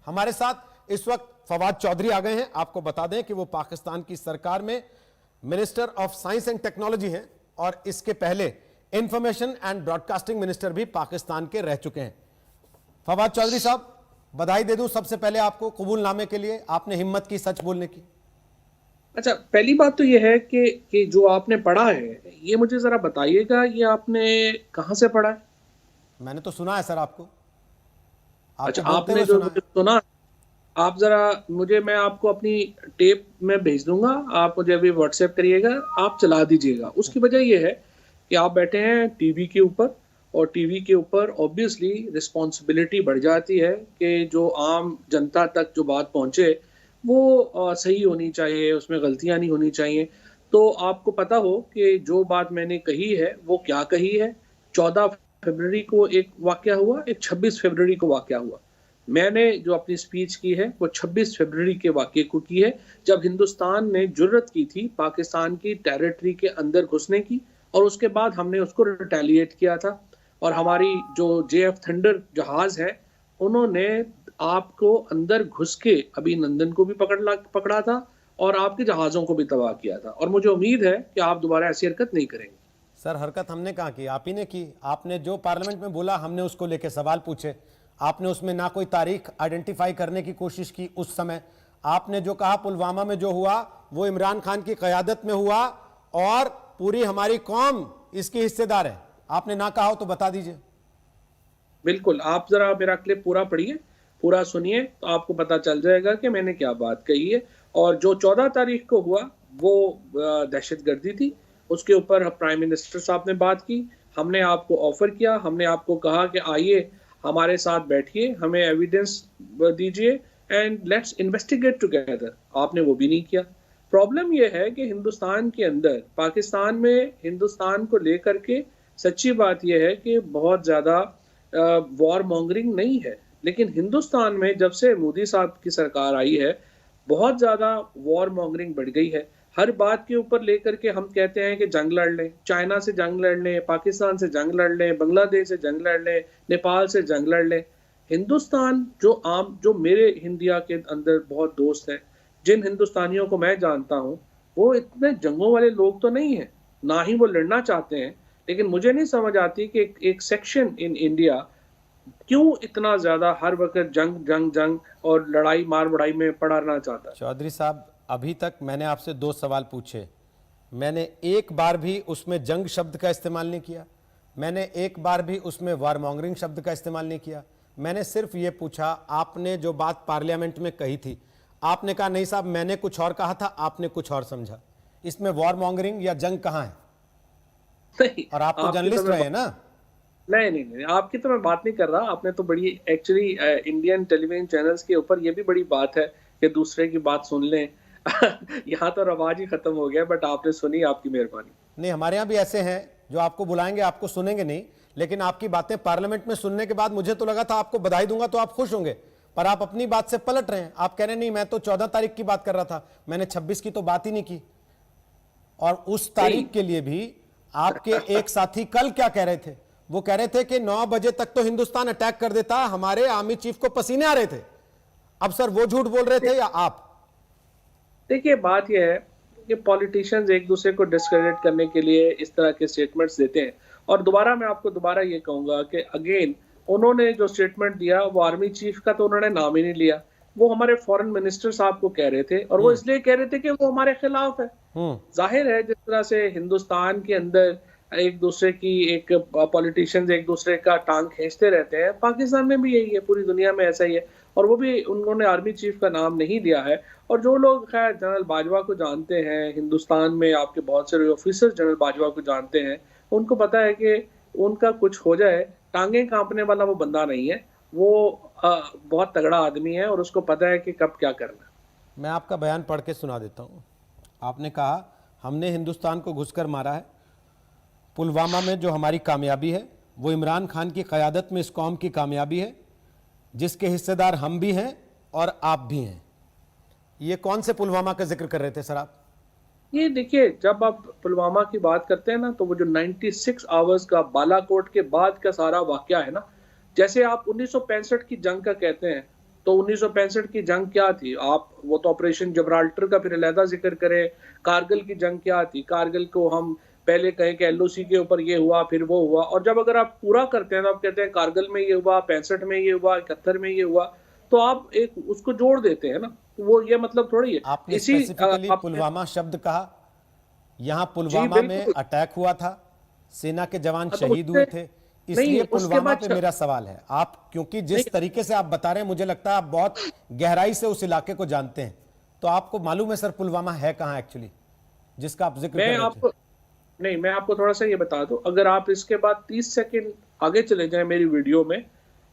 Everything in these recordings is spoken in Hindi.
हमारे साथ इस वक्त फवाद चौधरी आ गए हैं। आपको बता दें कि वो पाकिस्तान की सरकार में minister of science and technology हैं और इसके पहले इंफॉर्मेशन एंड ब्रॉडकास्टिंग मिनिस्टर भी पाकिस्तान के रह चुके हैं। फवाद चौधरी साहब, बधाई दे दूं सबसे पहले आपको कबूलनामे के लिए, आपने हिम्मत की सच बोलने की। अच्छा, पहली बात तो ये है कि जो आपने पढ़ा है ये मुझे जरा बताइएगा, ये आपने कहाँ से पढ़ा है? मैंने तो सुना है सर आपको अच्छा, बोलते आपने हुए जो सुना मुझे है। सुना, आप जरा मुझे, मैं आपको अपनी टेप में भेज दूंगा, आप मुझे अभी व्हाट्सएप करिएगा, आप चला दीजिएगा। उसकी वजह ये है कि आप बैठे हैं टीवी के ऊपर, और टीवी के ऊपर ऑब्वियसली रिस्पॉन्सिबिलिटी बढ़ जाती है कि जो आम जनता तक जो बात पहुंचे वो सही होनी चाहिए, उसमें गलतियां नहीं होनी चाहिए। तो आपको पता हो कि जो बात मैंने कही है वो क्या कही है। 14 फरवरी को एक वाकया हुआ, एक 26 फरवरी को वाकया हुआ। मैंने जो अपनी स्पीच की है वो 26 फरवरी के वाकये को की है, जब हिंदुस्तान ने जुर्रत की थी पाकिस्तान की टेरिटरी के अंदर घुसने की, और उसके बाद हमने उसको रिटेलिएट किया था। और हमारी जो JF थंडर जहाज है, उन्होंने आपको अंदर घुस के अभिनंदन को भी पकड़ा था और आपके जहाज़ों को भी तबाह किया था। और मुझे उम्मीद है कि आप दोबारा ऐसी हरकत नहीं करेंगे। सर, हरकत हमने कहाँ की, आप ही ने की। आपने जो पार्लियामेंट में बोला हमने उसको लेके सवाल पूछे। आपने उसमें ना कोई तारीख आइडेंटिफाई करने की कोशिश की उस समय। आपने जो कहा पुलवामा में जो हुआ वो इमरान खान की क़यादत में हुआ और पूरी हमारी कौम इसकी हिस्सेदार है। आपने ना कहा हो तो बता दीजिए। बिल्कुल, आप जरा मेरा क्लिप पूरा पढ़िए, पूरा सुनिए, तो आपको पता चल जाएगा कि मैंने क्या बात कही है। और जो 14 तारीख को हुआ वो दहशतगर्दी थी, उसके ऊपर प्राइम मिनिस्टर साहब ने बात की। हमने आपको ऑफर किया, हमने आपको कहा कि आइए हमारे साथ बैठिए, हमें एविडेंस दीजिए एंड लेट्स इन्वेस्टिगेट टुगेदर। आपने वो भी नहीं किया। प्रॉब्लम ये है कि हिंदुस्तान के अंदर, पाकिस्तान में हिंदुस्तान को लेकर के सच्ची बात यह है कि बहुत ज़्यादा वॉर मॉन्गरिंग नहीं है, लेकिन हिंदुस्तान में जब से मोदी साहब की सरकार आई है बहुत ज़्यादा वॉर मॉन्गरिंग बढ़ गई है। हर बात के ऊपर लेकर के हम कहते हैं कि जंग लड़ लें, चाइना से जंग लड़ लें, पाकिस्तान से जंग लड़ लें, बांग्लादेश से जंग लड़ लें, नेपाल से जंग लड़ लें। हिंदुस्तान जो मेरे इंडिया के अंदर बहुत दोस्त हैं, जिन हिंदुस्तानियों को मैं जानता हूँ, वो इतने जंगों वाले लोग तो नहीं हैं, ना ही वो लड़ना चाहते हैं। लेकिन मुझे नहीं समझ आती कि एक सेक्शन इन इंडिया क्यों इतना ज्यादा हर वक्त जंग जंग जंग और लड़ाई मार बड़ाई में पड़ा रहना चाहता है। चौधरी साहब, अभी तक मैंने आपसे 2 सवाल पूछे, मैंने एक बार भी उसमें जंग शब्द का इस्तेमाल नहीं किया, मैंने एक बार भी उसमें वारमोंगरिंग शब्द का इस्तेमाल नहीं किया। मैंने सिर्फ ये पूछा, आपने जो बात पार्लियामेंट में कही थी, आपने कहा नहीं साहब मैंने कुछ और कहा था, आपने कुछ और समझा। इसमें वारमोंगरिंग या जंग कहाँ है? नहीं, और आप तो जर्नलिस्ट रहे हैं ना। नहीं, आपकी तो मैं बात नहीं कर रहा। आपने तो बड़ी एक्चुअली इंडियन टेलीविजन चैनल्स के ऊपर ये भी बड़ी बात है कि दूसरे की बात सुन लें। यहाँ तो रवाज ही खत्म हो गया, बट आपने सुनी, आपकी मेहरबानी। नहीं, हमारे यहाँ भी ऐसे हैं जो आपको बुलाएंगे, आपको सुनेंगे नहीं, लेकिन आपकी बातें पार्लियामेंट में सुनने के बाद मुझे तो लगा था आपको बधाई दूंगा तो आप खुश होंगे, पर आप अपनी बात से पलट रहे हैं। आप कह रहे हैं नहीं मैं तो 14 तारीख की बात कर रहा था, मैंने 26 की तो बात ही नहीं की। और उस तारीख के लिए भी आपके एक साथी कल क्या कह रहे थे? वो कह रहे थे कि 9 बजे तक तो हिंदुस्तान अटैक कर देता, हमारे आर्मी चीफ को पसीने आ रहे थे। अब सर वो झूठ बोल रहे थे या आप? देखिए, बात यह है कि पॉलिटिशियंस एक दूसरे को डिस्क्रेडिट करने के लिए इस तरह के स्टेटमेंट्स देते हैं। और दोबारा मैं आपको दोबारा ये कहूंगा कि अगेन उन्होंने जो स्टेटमेंट दिया वो आर्मी चीफ का तो उन्होंने नाम ही नहीं लिया, वो हमारे फॉरेन मिनिस्टर साहब को कह रहे थे, और वो इसलिए कह रहे थे कि वो हमारे खिलाफ है। जाहिर है जिस तरह से हिंदुस्तान के अंदर एक दूसरे की, एक पॉलिटिशियंस एक दूसरे का टांग खींचते रहते हैं, पाकिस्तान में भी यही है, पूरी दुनिया में ऐसा ही है। और वो भी उन्होंने आर्मी चीफ का नाम नहीं दिया है। और जो लोग खैर जनरल बाजवा को जानते हैं, हिंदुस्तान में आपके बहुत सारे ऑफिसर जनरल बाजवा को जानते हैं, उनको पता है कि उनका कुछ हो जाए टांगे कांपने वाला वो बंदा नहीं है। वो बहुत तगड़ा आदमी है और उसको पता है कि कब क्या करना है। मैं आपका बयान पढ़ के सुना देता हूँ। आपने कहा हमने हिंदुस्तान को घुसकर मारा है, पुलवामा में जो हमारी कामयाबी है वो इमरान खान की क़यादत में इस कौम की कामयाबी है, जिसके हिस्सेदार हम भी हैं और आप भी हैं। ये कौन से पुलवामा का जिक्र कर रहे थे सर आप? ये देखिए, जब आप पुलवामा की बात करते हैं ना, तो वो जो 96 आवर्स का बालाकोट के बाद का सारा वाकया है ना, जैसे आप 1965 की जंग का कहते हैं, तो 1965 की जंग क्या थी? आप वो तो ऑपरेशन जबराल्टर का फिर अलहदा जिक्र करें, कारगिल की जंग क्या थी? कारगिल को हम पहले कहें कि एलओसी के ऊपर ये हुआ, फिर वो हुआ, और जब अगर आप पूरा करते हैं तो आप कहते हैं कारगिल में ये हुआ, 65 में ये हुआ, 71 में ये हुआ, तो आप एक उसको जोड़ देते हैं ना, तो वो ये मतलब थोड़ी है। आपने इसी स्पेसिफिकली आपने पुलवामा शब्द कहा, यहां जी पुलवामा में बिल्कुल। अटैक हुआ था, सेना के जवान हाँ, तो शहीद हुए उससे थे, नहीं, इसलिए उसके पुलवामा बाद पे मेरा सवाल है। आप क्योंकि नहीं, जिस तरीके से आप बता रहे हैं मुझे लगता है आप बहुत गहराई से उस इलाके को जानते हैं, तो आपको मालूम है सर पुलवामा है कहां एक्चुअली, जिसका आप जिक्र कर मैं रहे थे। आपको नहीं, मैं आपको थोड़ा सा ये बता दूं, अगर आप इसके बाद 30 सेकंड आगे चले जाएं मेरी वीडियो में,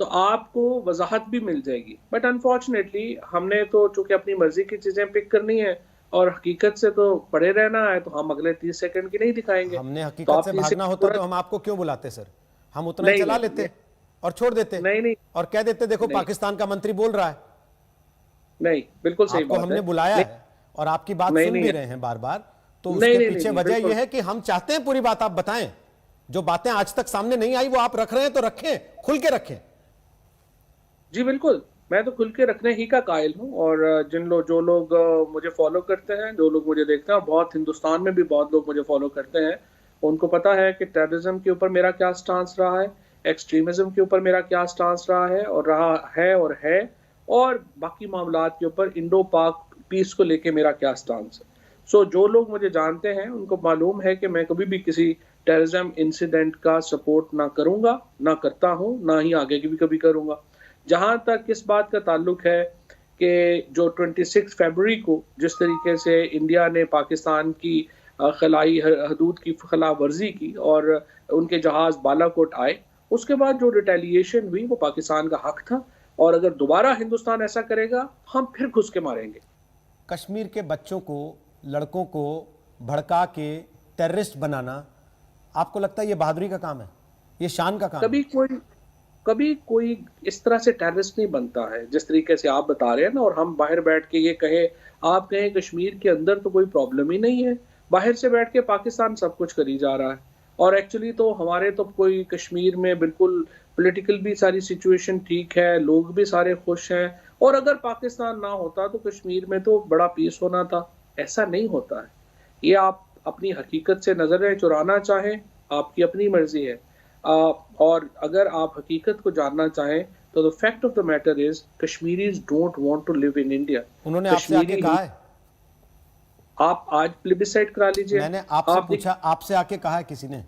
तो आपको वजाहत भी मिल जाएगी। बट अनफॉर्चुनेटली हमने तो चूंकि अपनी मर्जी की चीजें पिक करनी है और हकीकत से तो पड़े रहना है, तो हम अगले 30 सेकंड की नहीं दिखाएंगे। हमने तो हकीकत आप से 30 भागना सेकंड होता पूरा तो हम आपको क्यों बुलाते सर, हम उतना ही नहीं चला नहीं लेते और छोड़ देते नहीं नहीं और कह देते देखो नहीं पाकिस्तान का मंत्री बोल रहा है। नहीं, बिल्कुल सही आपको बात हमने है। बुलाया नहीं है और आपकी बात नहीं सुन नहीं भी रहे हैं बार बार, तो नहीं उसके नहीं पीछे नहीं, वजह बिल्कुल यह है कि हम चाहते हैं पूरी बात आप बताएं, जो बातें आज तक सामने नहीं आई वो आप रख रहे हैं तो रखें, खुल के रखें। जी बिल्कुल, मैं तो खुल के रखने ही का कायल हूँ। और जो लोग मुझे फॉलो करते हैं, जो लोग मुझे देखते हैं, और बहुत हिंदुस्तान में भी बहुत लोग मुझे फॉलो करते हैं, उनको पता है कि टेररिज्म के ऊपर मेरा क्या स्टांस रहा है, एक्सट्रीमिज्म के ऊपर मेरा क्या स्टांस रहा है और बाकी मामलात के ऊपर इंडो पाक पीस को लेके मेरा क्या स्टांस है। सो जो लोग मुझे जानते हैं उनको मालूम है कि मैं कभी भी किसी टेररिज्म इंसिडेंट का सपोर्ट ना करूंगा, ना करता हूं, ना ही आगे भी कभी करूंगा। जहां तक इस बात का ताल्लुक है कि जो 26 फरवरी को जिस तरीके से इंडिया ने पाकिस्तान की खलाई हदूद की खिलाफ वर्जी की और उनके जहाज बालाकोट आए, उसके बाद जो रिटेलिएशन हुई वो पाकिस्तान का हक था, और अगर दोबारा हिंदुस्तान ऐसा करेगा हम फिर घुस के मारेंगे। कश्मीर के बच्चों को, लड़कों को भड़का के टेररिस्ट बनाना, आपको लगता है ये बहादुरी का काम है, ये शान का काम है? कभी कोई इस तरह से टेररिस्ट नहीं बनता है जिस तरीके से आप बता रहे हैं ना, और हम बाहर बैठ के ये आप कहें कश्मीर के अंदर तो कोई प्रॉब्लम ही नहीं है, बाहर से बैठ के पाकिस्तान सब कुछ करी जा रहा है। और एक्चुअली तो हमारे तो कोई कश्मीर में बिल्कुल पॉलिटिकल भी सारी सिचुएशन ठीक है, लोग भी सारे खुश हैं, और अगर पाकिस्तान ना होता तो कश्मीर में तो बड़ा पीस होना था। ऐसा नहीं होता है। ये आप अपनी हकीकत से नजरें चुराना चाहें, आपकी अपनी मर्जी है। और अगर आप हकीकत को जानना चाहें तो the fact of the matter is Kashmiris don't want to live in India. उन्होंने आपसे आके कहा है? आप आज प्लेबिसाइड करा लीजिए। मैंने आपसे पूछा, आपसे आके कहा है किसी ने?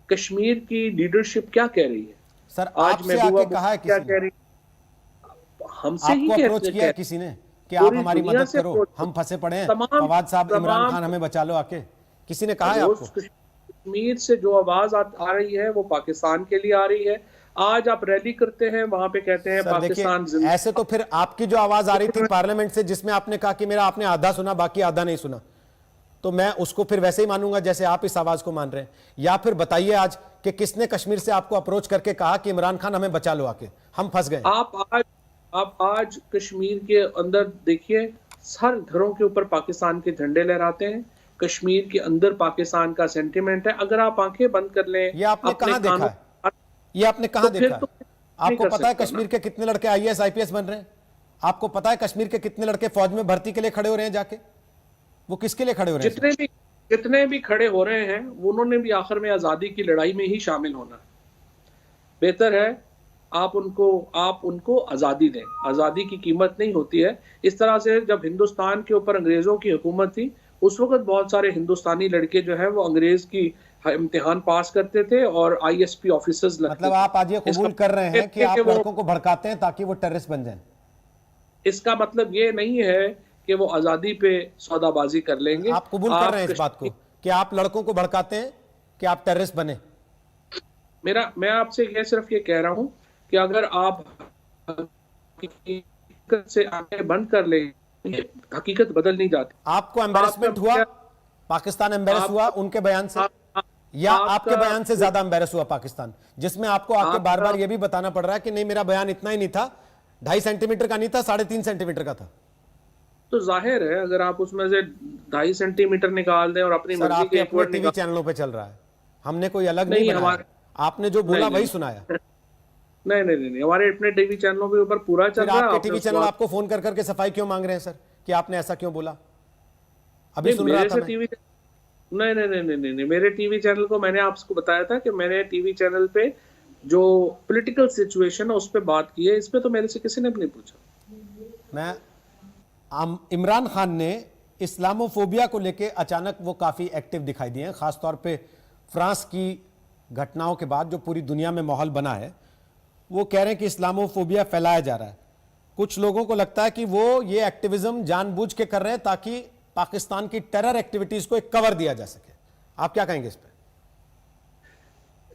कश्मीर की लीडरशिप क्या कह रही है सर आज? आपसे आके कहा है क्या किसी कह ने? रही हमसे ही आपको अप्रोच किया है किसी ने कि आप पूरी हमारी दुनिया मदद से करो, approach हम फंसे पड़े हैं, तमाम फवाद साहब, इमरान तमाम खान हमें बचा लो आके, किसी ने कहा है रोज आपको? कश्मीर से जो आवाज आ रही है वो पाकिस्तान के लिए आ रही है। आज आप रैली करते हैं, वहां पे कहते हैं सर देखिए, पाकिस्तान ऐसे तो फिर आपकी जो आवाज आ रही थी पार्लियामेंट से जिसमें आपने कहा कि मेरा आपने आधा सुना बाकी आधा नहीं सुना, तो मैं उसको फिर वैसे ही मानूंगा जैसे आप इस आवाज को मान रहे हैं। या फिर बताइए आज कि किसने कश्मीर से आपको अप्रोच करके कहा कि इमरान खान हमें बचा लो आके, हम फंस गए। आप आज कश्मीर के अंदर देखिए, हर घरों के ऊपर पाकिस्तान के झंडे लहराते हैं। कश्मीर के अंदर पाकिस्तान का सेंटिमेंट है। अगर आप आंखें बंद कर लें, ये आपने कहां देखा है? ये आपने कहां तो देखा है? फिर तो आपको पता है कश्मीर के कितने लड़के आईएएस आईपीएस बन रहे हैं? आपको पता है कश्मीर के कितने लड़के फौज में भर्ती के लिए खड़े हो रहे हैं जाके? वो किसके लिए खड़े हो रहे हैं? जितने भी खड़े हो रहे हैं उन्होंने भी आखिर में आजादी की लड़ाई में ही शामिल होना है। बेहतर है आप उनको आजादी दें। आजादी की कीमत नहीं होती है इस तरह से। जब हिंदुस्तान के ऊपर अंग्रेजों की हुकूमत थी उस वक्त बहुत सारे हिंदुस्तानी लड़के जो है वो अंग्रेज की इम्तिहान पास करते थे और आईएसपी ऑफिसर्स लगते मतलब थे। आप आज ये कबूल कर रहे हैं कि आप लड़कों को भड़काते हैं ताकि वो टेररिस्ट बन जाएं? इसका मतलब ये नहीं है कि वो आजादी पे सौदाबाजी कर लेंगे। आप कबूल कर रहे हैं इस बात को कि आप लड़कों को भड़काते हैं कि आप टेररिस्ट बने? मैं आपसे सिर्फ ये कह रहा हूं कि अगर आप हकीकत से आंखें बंद कर ले, हकीकत बदल नहीं जाती। आपको एम्बैरेसमेंट हुआ? पाकिस्तान एम्बैरेस हुआ उनके बयान से? या आपके बयान से ज्यादा एम्बैरेस हुआ पाकिस्तान, जिसमें आपको आके बार बार ये भी बताना पड़ रहा है कि नहीं मेरा बयान इतना ही नहीं था, 2.5 सेंटीमीटर का नहीं था, 3.5 सेंटीमीटर का था? तो जाहिर है अगर आप उसमें से 2.5 सेंटीमीटर निकाल दें और अपनी मर्जी के एक वर्ड टीवी चैनलों पे चल रहा है, हमने कोई अलग नहीं नहीं बनाया, आपने जो बोला वही सुनाया। नहीं नहीं नहीं नहीं, हमारे अपने टीवी चैनलों के ऊपर पूरा चल फिर रहा है। आपके आपने टीवी उस चैनल बात आपको फोन कर करके सफाई क्यों मांग रहे हैं सर कि आपने ऐसा क्यों बोला? अभी नहीं सुन रहा मेरे था से मैं। टीवी नहीं नहीं नहीं नहीं नहीं नहीं, मेरे टीवी चैनल को मैंने आपको बताया था कि मैंने टीवी चैनल पे जो पॉलिटिकल सिचुएशन है उस पे बात की है, इस पे तो मेरे से किसी ने भी नहीं पूछा। मैं इमरान खान ने इस्लामोफोबिया को लेके अचानक वो काफ़ी एक्टिव दिखाई दिए हैं, ख़ासतौर पे फ्रांस की घटनाओं के बाद जो पूरी दुनिया में माहौल बना है। वो कह रहे हैं कि इस्लामोफोबिया फैलाया जा रहा है। कुछ लोगों को लगता है कि वो ये एक्टिविज्म जानबूझ के कर रहे हैं ताकि पाकिस्तान की टेरर एक्टिविटीज़ को एक कवर दिया जा सके। आप क्या कहेंगे इस पर?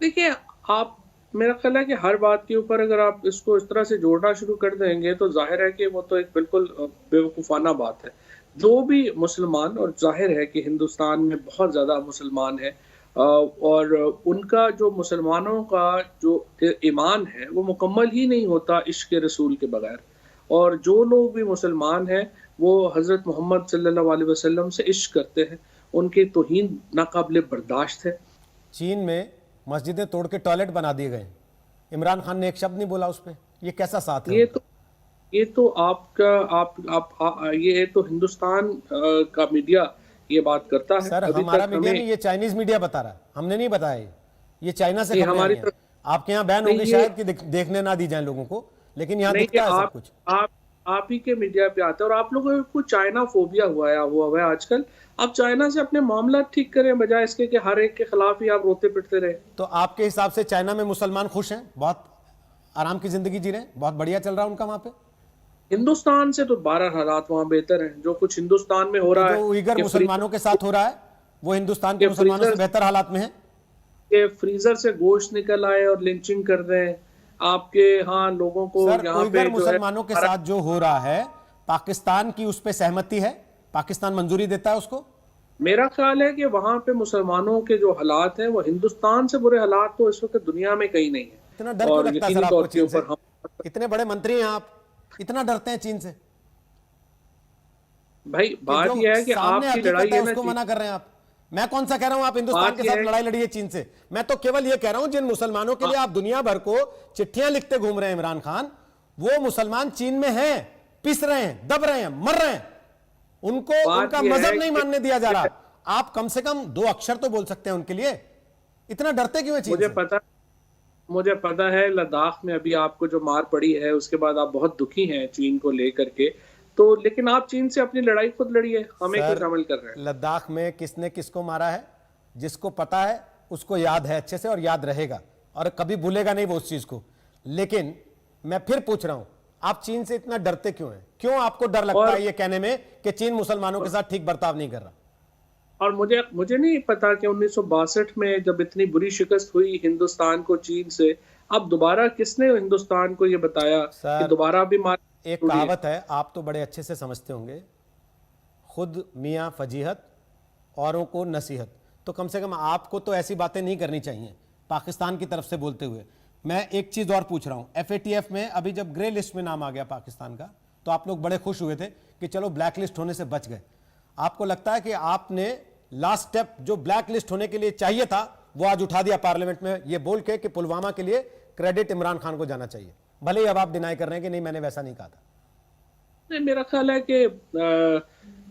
देखिए, आप मेरा ख्याल है कि हर बात के ऊपर अगर आप इसको इस तरह से जोड़ना शुरू कर देंगे तो जाहिर है कि वो तो एक बिल्कुल बेवकूफ़ाना बात है। जो भी मुसलमान, और जाहिर है कि हिंदुस्तान में बहुत ज़्यादा मुसलमान हैं, और उनका जो मुसलमानों का जो ईमान है वो मुकम्मल ही नहीं होता इश्क रसूल के बगैर। और जो लोग भी मुसलमान हैं वो हज़रत मोहम्मद सल्लल्लाहु अलैहि वसल्लम से इश्क करते हैं, उनकी तौहीन नाकाबिले बर्दाश्त है। चीन में मस्जिदें तोड़ के टॉयलेट बना दिए गए, इमरान खान ने एक शब्द नहीं बोला उस पर। ये कैसा साथ है ये उनका? तो ये तो आपका ये तो हिंदुस्तान का मीडिया ये बात करता है। सर अभी हमारा तक मीडिया हमें नहीं, ये चाइनीज मीडिया बता रहा है, हमने नहीं बताया ये चाइना से नहीं, खबरें आई हमारी हैं। तरफ आपके यहाँ बैन नहीं, होगी ये शायद कि देखने ना दी जाए लोगों को, लेकिन यहाँ नहीं कि दिखता है सब कुछ। आप ही के मीडिया पे आते हैं, और आप लोगों को चाइना फोबिया हुआ है आजकल। आप चाइना से अपने मामला ठीक करें बजाय इसके कि हर एक के खिलाफ ही आप रोते पिटते रहे। तो आपके हिसाब से चाइना में मुसलमान खुश हैं, बहुत आराम की जिंदगी जी रहे हैं, बहुत बढ़िया चल रहा है उनका वहां पे? हिंदुस्तान से तो 12 हालात वहां बेहतर हैं। जो कुछ हिंदुस्तान में हो तो रहा जो है उइगर कि मुसलमानों के साथ हो रहा है वो हिंदुस्तान के कि मुसलमानों से फ्रीजर बेहतर हालात में है। के फ्रीजर से गोश्त निकल आए और लिंचिंग कर रहे हैं आपके यहाँ लोगों को। सर यहाँ उइगर पे जो है मुसलमानों के साथ जो हो रहा है, पाकिस्तान की उस पर सहमति है? पाकिस्तान मंजूरी देता है उसको? मेरा ख्याल है कि वहां पे मुसलमानों के जो हालात हैं वो हिंदुस्तान से बुरे हालात तो इस वक्त दुनिया में कहीं नहीं इतना है। डर क्यों और लगता है सर यकीनी आपको तौर के चीन से? ऊपर हम इतने बड़े मंत्री हैं आप, इतना डरते हैं चीन से? भाई कि बात जो यह है कि सामने आपकी हकीकत लड़ाई है है ना उसको चीन। मना कर रहे हैं आप। मैं कौन सा कह रहा हूं आप हिंदुस्तान बात के यह साथ है लड़ाई लड़िए चीन से? मैं तो केवल ये कह रहा हूं जिन मुसलमानों के लिए आप दुनिया भर को चिट्ठियां लिखते घूम रहे हैं इमरान खान, वो मुसलमान चीन में हैं, पिस रहे हैं, दब रहे हैं, मर रहे हैं, उनको बात उनका यह मजहब है नहीं कि मानने दिया जा रहा। आप कम से कम 2 अक्षर तो बोल सकते हैं उनके लिए। इतना डरते क्यों है चीन से? मुझे पता है लद्दाख में अभी आपको जो मार पड़ी है उसके बाद आप बहुत दुखी हैं चीन को लेकर के। तो लेकिन आप चीन से अपनी लड़ाई खुद लड़िए, हमें क्यों सर शामिल कर रहे हैं? लद्दाख में किसने किसको मारा है, जिसको पता है उसको याद है अच्छे से और याद रहेगा और कभी भूलेगा नहीं वो उस चीज को। लेकिन मैं फिर पूछ रहा हं, आप चीन से इतना डरते क्यों हैं? क्यों आपको डर लगता है ये कहने में कि चीन मुसलमानों के साथ ठीक बर्ताव नहीं कर रहा? और मुझे नहीं पता कि 1962 में जब इतनी बुरी शिकस्त हुई हिंदुस्तान को चीन से, अब दोबारा किसने हिंदुस्तान को ये बताया कि दोबारा भी मार? एक कहावत है, आप तो बड़े अच्छे से समझते होंगे, खुद मियाँ फजीहत औरों को नसीहत। तो कम से कम आपको तो ऐसी बातें नहीं करनी चाहिए पाकिस्तान की तरफ से बोलते हुए। मैं एक चीज़ और पूछ रहा हूँ, FATF में अभी जब ग्रे लिस्ट में नाम आ गया पाकिस्तान का तो आप लोग बड़े खुश हुए थे कि चलो ब्लैक लिस्ट होने से बच गए। आपको लगता है कि आपने लास्ट स्टेप जो ब्लैक लिस्ट होने के लिए चाहिए था वो आज उठा दिया पार्लियामेंट में, ये बोल के कि पुलवामा के लिए क्रेडिट इमरान खान को जाना चाहिए, भले ही अब आप डिनाई कर रहे हैं कि नहीं मैंने वैसा नहीं कहा था? नहीं, मेरा ख्याल है कि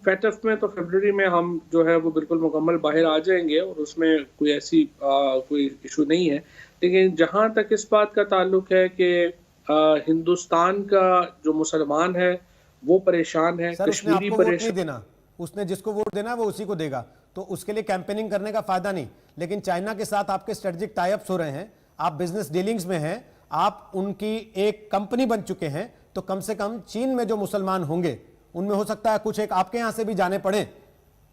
FATF में तो फरवरी में हम जो है वो बिल्कुल मुकम्मल बाहर आ जाएंगे और उसमें कोई ऐसी कोई इशू नहीं है। लेकिन जहाँ तक इस बात का ताल्लुक है कि हिंदुस्तान का जो मुसलमान है वो परेशान है, सर उसने कश्मीरी आपको वोट नहीं परेशान। देना, उसने जिसको वोट देना है वो उसी को देगा, तो उसके लिए कैंपेनिंग करने का फायदा नहीं। लेकिन चाइना के साथ आपके स्ट्रेटेजिक टाई अप्स हो रहे हैं, आप बिजनेस डीलिंग्स में हैं, आप उनकी एक कंपनी बन चुके हैं, तो कम से कम चीन में जो मुसलमान होंगे उनमें हो सकता है कुछ एक आपके यहां से भी जाने पड़े।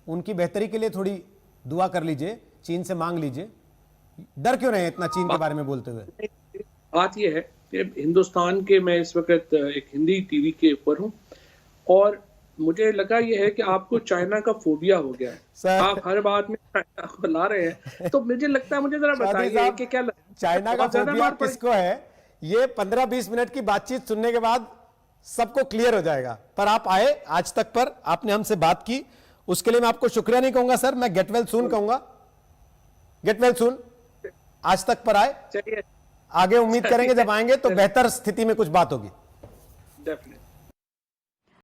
उनकी बेहतरी के लिए थोड़ी दुआ कर लीजिए, चीन से मांग लीजिए। डर क्यों रहे हैं इतना चीन के बारे में बोलते हुए? बात यह है कि हिंदुस्तान के, मैं इस वक्त एक हिंदी टीवी के ऊपर हूँ और मुझे लगा ये है कि आपको चाइना का फोबिया हो गया है। आप हर बात में चाइना को ला रहे हैं, तो मुझे लगता है मुझे जरा बताइए कि क्या चाइना का फोबिया किसको है? ये 15-20 मिनट की बातचीत सुनने के बाद सबको क्लियर हो जाएगा। पर आप आए आज तक पर, आपने हमसे बात की, उसके लिए मैं आपको शुक्रिया नहीं कहूंगा सर, मैं गेट वेल सून कहूंगा। Get well soon. आज तक पर आए, चलिए आगे उम्मीद करेंगे जब आएंगे तो बेहतर स्थिति में कुछ बात होगी। डेफिनेटली।